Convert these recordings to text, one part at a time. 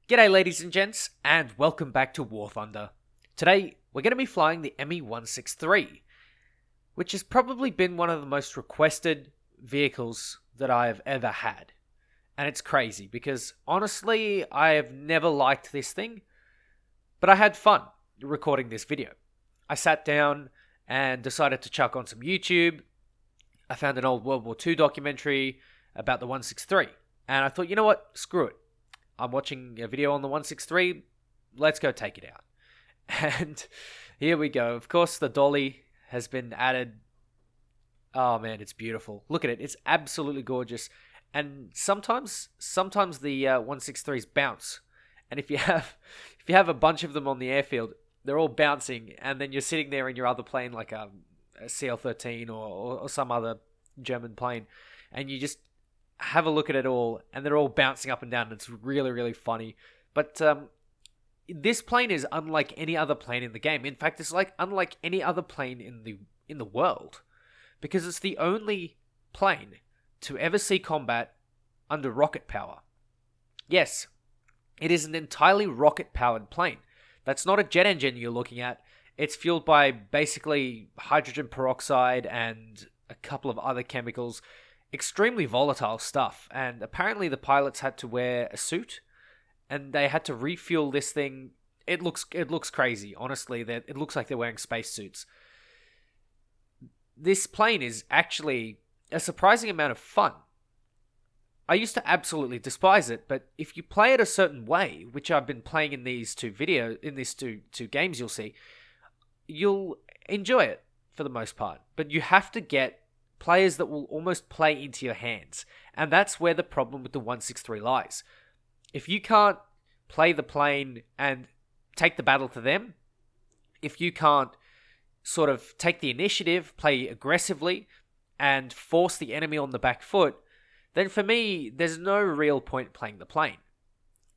G'day ladies and gents, and welcome back to War Thunder. Today, we're going to be flying the ME-163, which has probably been one of the most requested vehicles that I have ever had. And it's crazy, because honestly, I have never liked this thing, but I had fun recording this video. I sat down and decided to chuck on some YouTube. I found an old World War II documentary about the 163, and I thought, you know what, screw it. I'm watching a video on the 163, let's go take it out. And here we go. Of course, the dolly has been added. Oh man, it's beautiful. Look at it. It's absolutely gorgeous. And sometimes the 163s bounce. And if you have a bunch of them on the airfield, they're all bouncing, and then you're sitting there in your other plane, like a CL-13 or some other German plane, and you just have a look at it all, and they're all bouncing up and down, and it's really, really funny. But this plane is unlike any other plane in the game. In fact, it's like unlike any other plane in the world, because it's the only plane to ever see combat under rocket power. Yes, it is an entirely rocket-powered plane. That's not a jet engine you're looking at. It's fueled by basically hydrogen peroxide and a couple of other chemicals. Extremely volatile stuff, and apparently the pilots had to wear a suit, and they had to refuel this thing. It looks crazy, honestly. It looks like they're wearing spacesuits. This plane is actually a surprising amount of fun. I used to absolutely despise it, but if you play it a certain way, which I've been playing in these two games, you'll enjoy it for the most part. But you have to get players that will almost play into your hands. And that's where the problem with the 163 lies. If you can't play the plane and take the battle to them, if you can't sort of take the initiative, play aggressively, and force the enemy on the back foot, then for me, there's no real point playing the plane.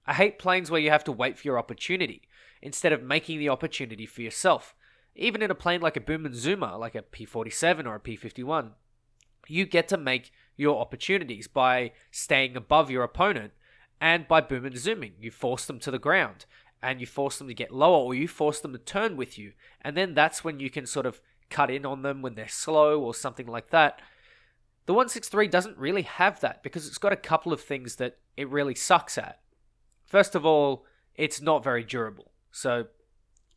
I hate planes where you have to wait for your opportunity, instead of making the opportunity for yourself. Even in a plane like a Boom and Zoomer, like a P-47 or a P-51, you get to make your opportunities by staying above your opponent and by boom and zooming. You force them to the ground, and you force them to get lower, or you force them to turn with you. And then that's when you can sort of cut in on them when they're slow or something like that. The 163 doesn't really have that, because it's got a couple of things that it really sucks at. First of all, it's not very durable. So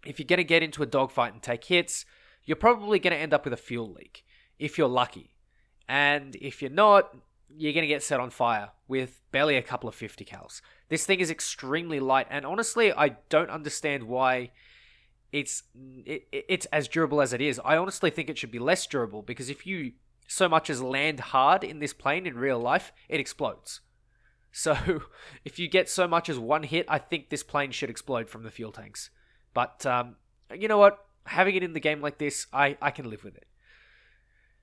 if you're going to get into a dogfight and take hits, you're probably going to end up with a fuel leak, if you're lucky. And if you're not, you're going to get set on fire with barely a couple of 50 cals. This thing is extremely light, and honestly, I don't understand why it's as durable as it is. I honestly think it should be less durable, because if you so much as land hard in this plane in real life, it explodes. So if you get so much as one hit, I think this plane should explode from the fuel tanks. But you know what? Having it in the game like this, I can live with it.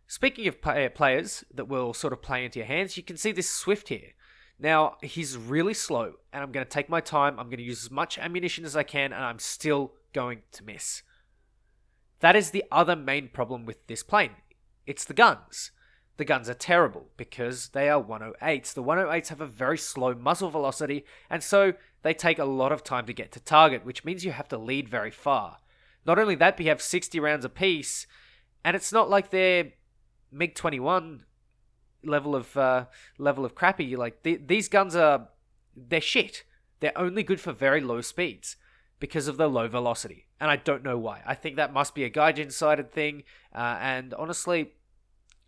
Speaking of players that will sort of play into your hands, you can see this Swift here. Now, he's really slow, and I'm going to take my time. I'm going to use as much ammunition as I can, and I'm still going to miss. That is the other main problem with this plane. It's the guns. The guns are terrible because they are 108s. The 108s have a very slow muzzle velocity, and so they take a lot of time to get to target, which means you have to lead very far. Not only that, but you have 60 rounds apiece, and it's not like they're MiG-21 level of crappy. Like these guns they're shit. They're only good for very low speeds because of the low velocity, and I don't know why. I think that must be a Gaijin-sided thing, and honestly,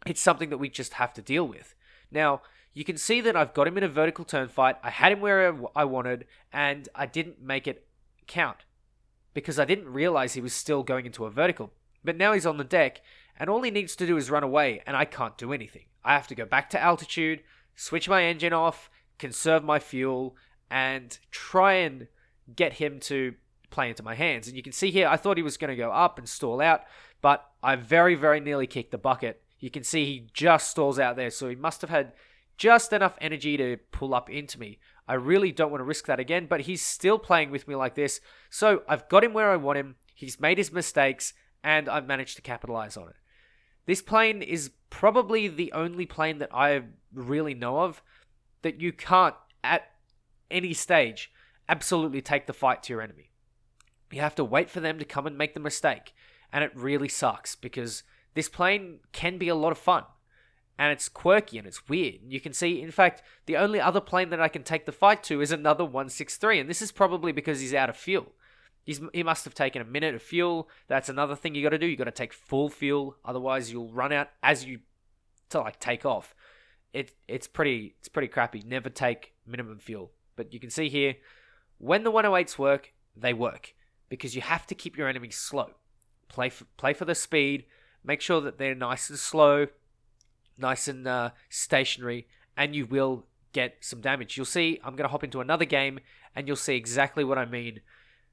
it's something that we just have to deal with. Now, you can see that I've got him in a vertical turn fight. I had him where I wanted, and I didn't make it count because I didn't realize he was still going into a vertical. But now he's on the deck, and all he needs to do is run away, and I can't do anything. I have to go back to altitude, switch my engine off, conserve my fuel, and try and get him to play into my hands. And you can see here, I thought he was going to go up and stall out, but I very, very nearly kicked the bucket. You can see he just stalls out there, so he must have had just enough energy to pull up into me. I really don't want to risk that again, but he's still playing with me like this, so I've got him where I want him, he's made his mistakes, and I've managed to capitalize on it. This plane is probably the only plane that I really know of that you can't, at any stage, absolutely take the fight to your enemy. You have to wait for them to come and make the mistake. And it really sucks because this plane can be a lot of fun. And it's quirky and it's weird. You can see, in fact, the only other plane that I can take the fight to is another 163. And this is probably because he's out of fuel. He must have taken a minute of fuel. That's another thing you got to do. You got to take full fuel. Otherwise, you'll run out as you take off. It's pretty crappy. Never take minimum fuel. But you can see here, when the 108s work, they work. Because you have to keep your enemies slow. Play for the speed. Make sure that they're nice and slow. Nice and stationary. And you will get some damage. You'll see, I'm going to hop into another game. And you'll see exactly what I mean.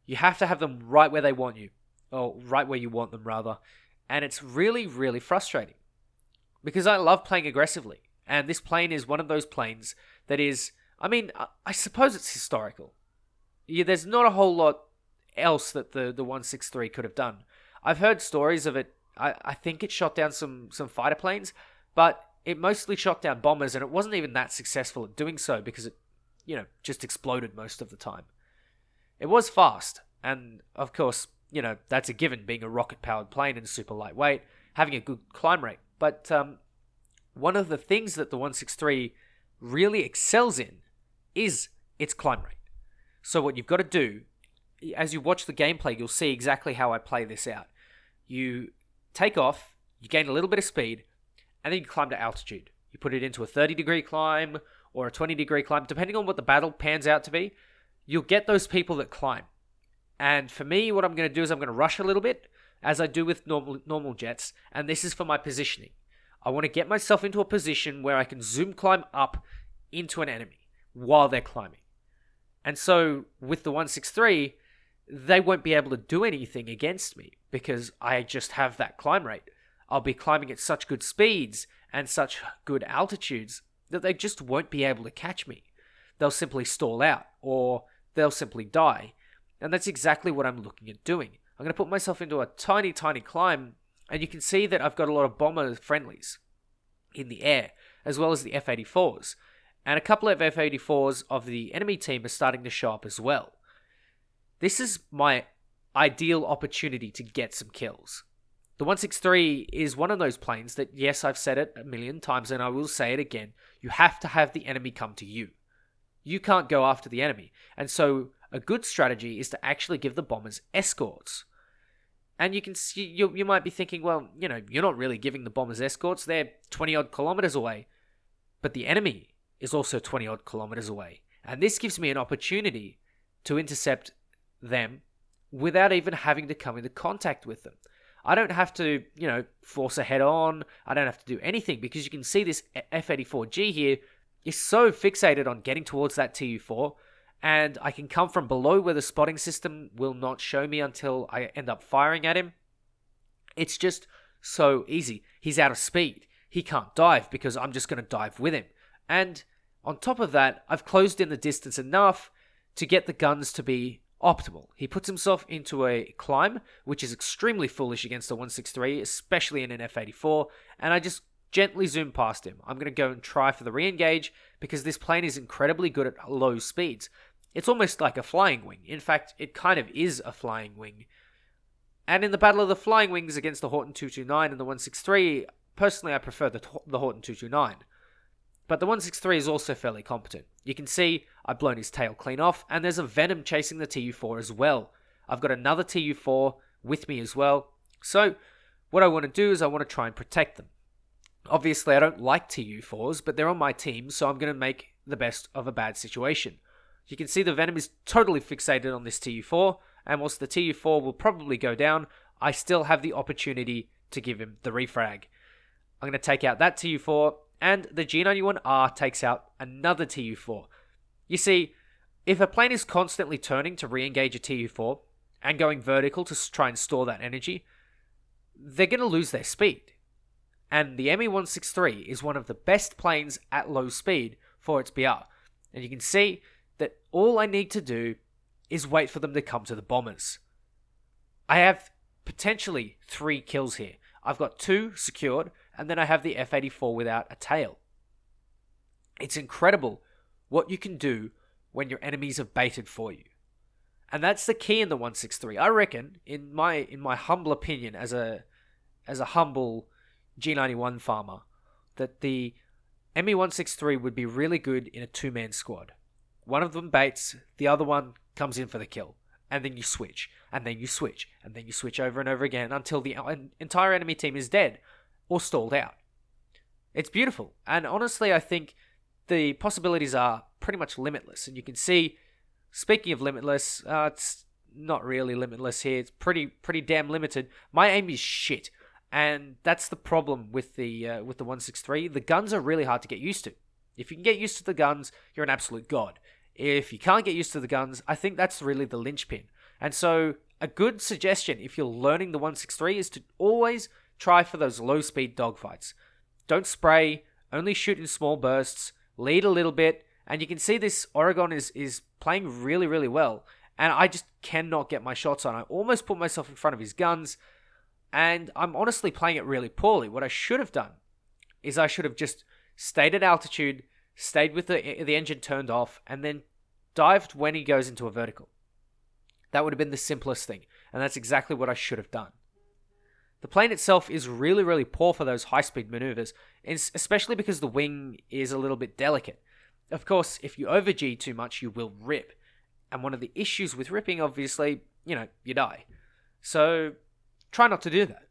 You have to have them right where they want you. Or right where you want them, rather. And it's really, really frustrating. Because I love playing aggressively. And this plane is one of those planes that is... I mean, I suppose it's historical. Yeah, there's not a whole lot else that the 163 could have done. I've heard stories of it. I think it shot down some fighter planes. But it mostly shot down bombers. And it wasn't even that successful at doing so. Because it, just exploded most of the time. It was fast, and of course, that's a given, being a rocket-powered plane and super lightweight, having a good climb rate. But one of the things that the 163 really excels in is its climb rate. So what you've got to do, as you watch the gameplay, you'll see exactly how I play this out. You take off, you gain a little bit of speed, and then you climb to altitude. You put it into a 30-degree climb or a 20-degree climb, depending on what the battle pans out to be. You'll get those people that climb. And for me, what I'm going to do is I'm going to rush a little bit, as I do with normal jets, and this is for my positioning. I want to get myself into a position where I can zoom climb up into an enemy while they're climbing. And so, with the 163, they won't be able to do anything against me, because I just have that climb rate. I'll be climbing at such good speeds and such good altitudes that they just won't be able to catch me. They'll simply stall out, or they'll simply die. And that's exactly what I'm looking at doing. I'm going to put myself into a tiny, tiny climb, and you can see that I've got a lot of bomber friendlies in the air, as well as the F-84s. And a couple of F-84s of the enemy team are starting to show up as well. This is my ideal opportunity to get some kills. The 163 is one of those planes that, yes, I've said it a million times, and I will say it again, you have to have the enemy come to you. You can't go after the enemy. And so a good strategy is to actually give the bombers escorts. And you can see, you might be thinking, well, you're not really giving the bombers escorts. They're 20-odd kilometers away. But the enemy is also 20-odd kilometers away. And this gives me an opportunity to intercept them without even having to come into contact with them. I don't have to, force a head-on. I don't have to do anything, because you can see this F-84G here is so fixated on getting towards that TU-4, and I can come from below where the spotting system will not show me until I end up firing at him. It's just so easy. He's out of speed. He can't dive because I'm just going to dive with him. And on top of that, I've closed in the distance enough to get the guns to be optimal. He puts himself into a climb, which is extremely foolish against the 163, especially in an F-84, and I just gently zoom past him. I'm going to go and try for the re-engage, because this plane is incredibly good at low speeds. It's almost like a flying wing. In fact, it kind of is a flying wing. And in the Battle of the Flying Wings against the Horton 229 and the 163, personally I prefer the Horton 229. But the 163 is also fairly competent. You can see I've blown his tail clean off, and there's a Venom chasing the TU-4 as well. I've got another TU-4 with me as well. So what I want to do is I want to try and protect them. Obviously, I don't like TU-4s, but they're on my team, so I'm going to make the best of a bad situation. You can see the Venom is totally fixated on this TU-4, and whilst the TU-4 will probably go down, I still have the opportunity to give him the refrag. I'm going to take out that TU-4, and the G91R takes out another TU-4. You see, if a plane is constantly turning to re-engage a TU-4, and going vertical to try and store that energy, they're going to lose their speed. And the ME-163 is one of the best planes at low speed for its BR. And you can see that all I need to do is wait for them to come to the bombers. I have potentially 3 kills here. I've got 2 secured, and then I have the F-84 without a tail. It's incredible what you can do when your enemies are baited for you. And that's the key in the 163. I reckon, in my humble opinion, as a humble G91 farmer, that the ME163 would be really good in a two-man squad. One of them baits, the other one comes in for the kill. And then you switch, and then you switch, and then you switch over and over again until the entire enemy team is dead or stalled out. It's beautiful. And honestly, I think the possibilities are pretty much limitless. And you can see, speaking of limitless, it's not really limitless here. It's pretty damn limited. My aim is shit. And that's the problem with the 163. The guns are really hard to get used to. If you can get used to the guns, you're an absolute god. If you can't get used to the guns, I think that's really the linchpin. And so a good suggestion if you're learning the 163 is to always try for those low-speed dogfights. Don't spray, only shoot in small bursts, lead a little bit, and you can see this Oregon is playing really, really well. And I just cannot get my shots on. I almost put myself in front of his guns, and I'm honestly playing it really poorly. What I should have done is I should have just stayed at altitude, stayed with the engine turned off, and then dived when he goes into a vertical. That would have been the simplest thing, and that's exactly what I should have done. The plane itself is really, really poor for those high-speed maneuvers, especially because the wing is a little bit delicate. Of course, if you over-G too much, you will rip. And one of the issues with ripping, obviously, you die. So, try not to do that.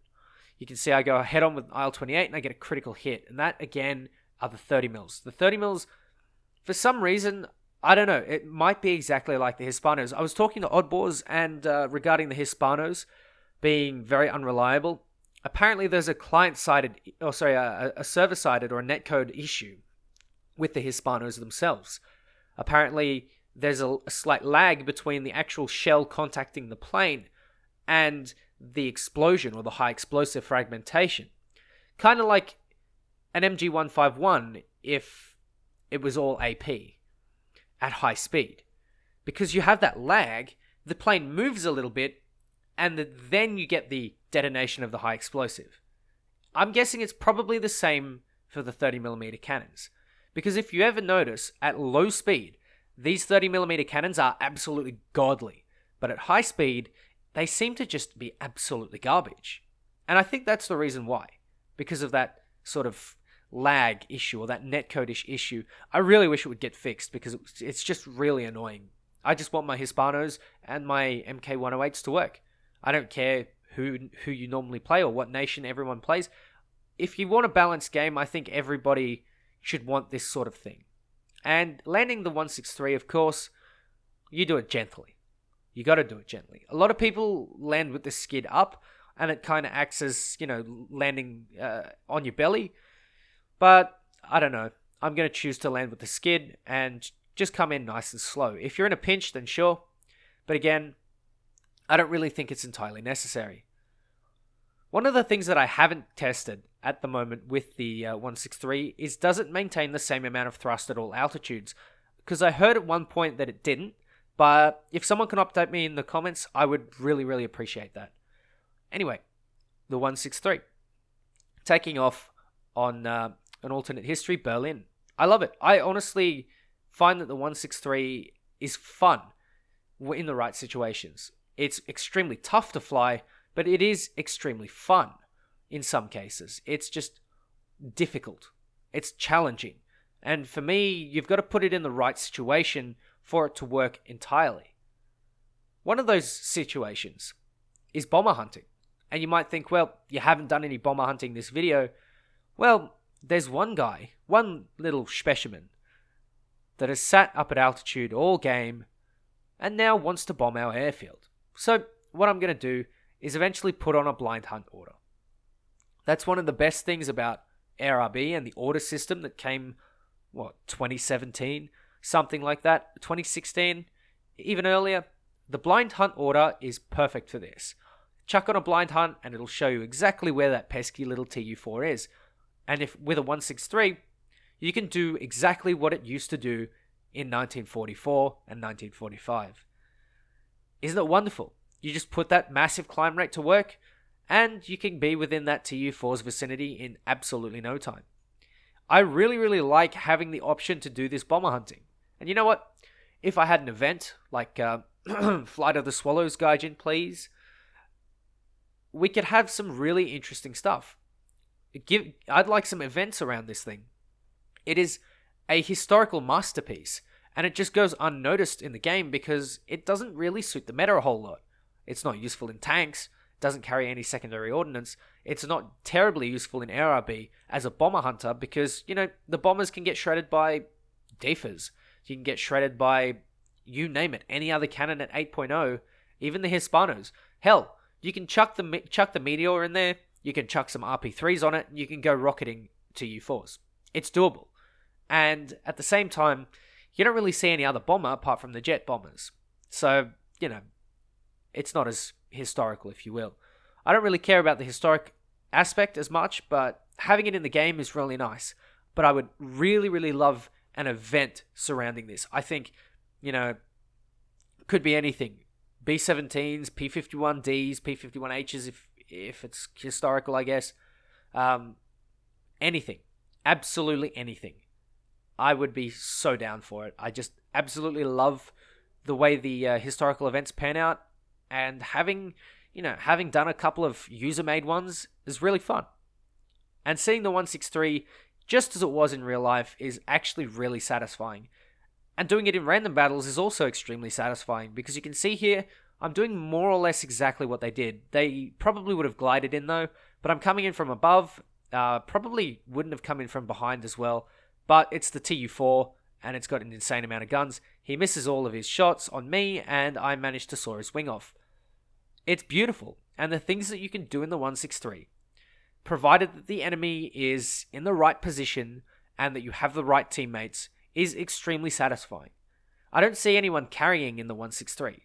You can see I go head-on with IL-28 and I get a critical hit, and that, again, are the 30 mils. The 30 mils, for some reason, I don't know, it might be exactly like the Hispanos. I was talking to Oddbores and regarding the Hispanos being very unreliable. Apparently there's a client-sided, a server-sided or a netcode issue with the Hispanos themselves. Apparently there's a slight lag between the actual shell contacting the plane and the explosion or the high explosive fragmentation. Kind of like an MG151 if it was all AP at high speed. Because you have that lag, the plane moves a little bit, and then you get the detonation of the high explosive. I'm guessing it's probably the same for the 30mm cannons. Because if you ever notice, at low speed, these 30mm cannons are absolutely godly. But at high speed, they seem to just be absolutely garbage. And I think that's the reason why. Because of that sort of lag issue or that netcode issue. I really wish it would get fixed because it's just really annoying. I just want my Hispanos and my MK108s to work. I don't care who you normally play or what nation everyone plays. If you want a balanced game, I think everybody should want this sort of thing. And landing the 163, of course, you do it gently. You got to do it gently. A lot of people land with the skid up, and it kind of acts as, landing on your belly. But, I don't know. I'm going to choose to land with the skid and just come in nice and slow. If you're in a pinch, then sure. But again, I don't really think it's entirely necessary. One of the things that I haven't tested at the moment with the 163 is does it maintain the same amount of thrust at all altitudes? Because I heard at one point that it didn't. But if someone can update me in the comments, I would really, really appreciate that. Anyway, the 163. Taking off on an alternate history, Berlin. I love it. I honestly find that the 163 is fun in the right situations. It's extremely tough to fly, but it is extremely fun in some cases. It's just difficult. It's challenging. And for me, you've got to put it in the right situation for it to work entirely. One of those situations is bomber hunting. And you might think, well, you haven't done any bomber hunting this video. Well, there's one guy, one little specimen, that has sat up at altitude all game and now wants to bomb our airfield. So what I'm going to do is eventually put on a blind hunt order. That's one of the best things about AirRB and the order system that came, 2017? Something like that, 2016, even earlier. The blind hunt order is perfect for this. Chuck on a blind hunt and it'll show you exactly where that pesky little TU4 is. And if with a 163, you can do exactly what it used to do in 1944 and 1945. Isn't it wonderful? You just put that massive climb rate to work and you can be within that TU4's vicinity in absolutely no time. I really, really like having the option to do this bomber hunting. And you know what? If I had an event, like Flight of the Swallows Gaijin, please. We could have some really interesting stuff. I'd like some events around this thing. It is a historical masterpiece, and it just goes unnoticed in the game because it doesn't really suit the meta a whole lot. It's not useful in tanks, doesn't carry any secondary ordnance, it's not terribly useful in ARB as a bomber hunter because, the bombers can get shredded by defers. You can get shredded by, you name it, any other cannon at 8.0, even the Hispanos. Hell, you can chuck the Meteor in there, you can chuck some RP3s on it, and you can go rocketing to U4s. It's doable. And at the same time, you don't really see any other bomber apart from the jet bombers. So, it's not as historical, if you will. I don't really care about the historic aspect as much, but having it in the game is really nice. But I would really, really love an event surrounding this. I think, could be anything. B-17s, P-51Ds, P-51Hs if it's historical, I guess. Anything. Absolutely anything. I would be so down for it. I just absolutely love the way the historical events pan out, and having done a couple of user-made ones is really fun. And seeing the 163 just as it was in real life is actually really satisfying. And doing it in random battles is also extremely satisfying because you can see here, I'm doing more or less exactly what they did. They probably would have glided in though, but I'm coming in from above. Probably wouldn't have come in from behind as well, but it's the TU4 and it's got an insane amount of guns. He misses all of his shots on me and I managed to saw his wing off. It's beautiful, and the things that you can do in the 163, provided that the enemy is in the right position and that you have the right teammates, is extremely satisfying. I don't see anyone carrying in the 163.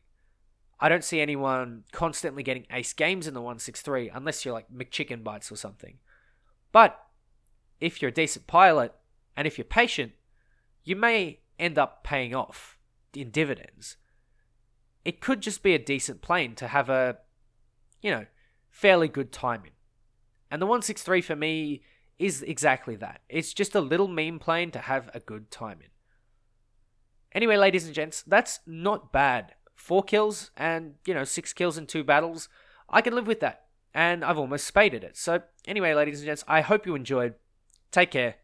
I don't see anyone constantly getting ace games in the 163 unless you're like McChicken Bites or something. But if you're a decent pilot and if you're patient, you may end up paying off in dividends. It could just be a decent plane to have a, fairly good time in. And the 163 for me is exactly that. It's just a little meme plane to have a good time in. Anyway, ladies and gents, that's not bad. 4 kills and, 6 kills in 2 battles. I can live with that. And I've almost spaded it. So anyway, ladies and gents, I hope you enjoyed. Take care.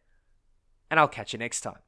And I'll catch you next time.